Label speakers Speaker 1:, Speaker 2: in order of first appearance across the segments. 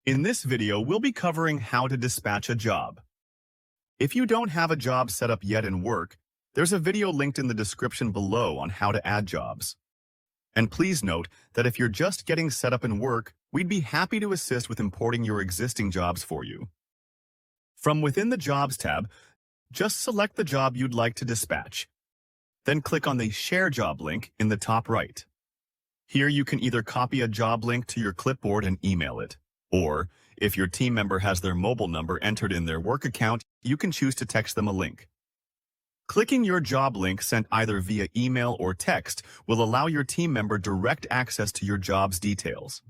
Speaker 1: In this video, we'll be covering how to dispatch a job. If you don't have a job set up yet in Work, there's a video linked in the description below on how to add jobs. And please note that if you're just getting set up in Work, we'd be happy to assist with importing your existing jobs for you. From within the Jobs tab, just select the job you'd like to dispatch. Then click on the Share Job link in the top right. Here you can either copy a job link to your clipboard and email it, or, if your team member has their mobile number entered in their Work account, you can choose to text them a link. Clicking your job link sent either via email or text will allow your team member direct access to your job's details.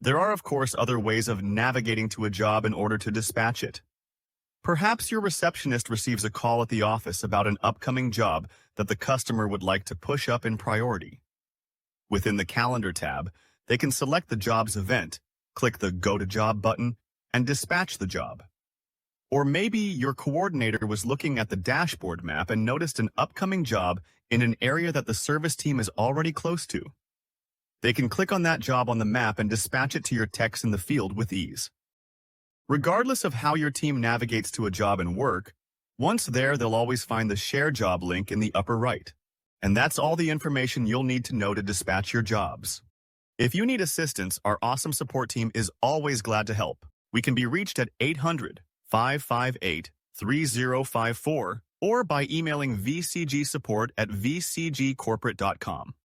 Speaker 1: There are, of course, other ways of navigating to a job in order to dispatch it. Perhaps your receptionist receives a call at the office about an upcoming job that the customer would like to push up in priority. Within the Calendar tab, they can select the job's event, click the Go to Job button, and dispatch the job. Or maybe your coordinator was looking at the dashboard map and noticed an upcoming job in an area that the service team is already close to. They can click on that job on the map and dispatch it to your techs in the field with ease. Regardless of how your team navigates to a job in Work, once there they'll always find the Share Job link in the upper right. And that's all the information you'll need to know to dispatch your jobs. If you need assistance, our awesome support team is always glad to help. We can be reached at 800-558-3054 or by emailing VCGSupport@vcgcorporate.com.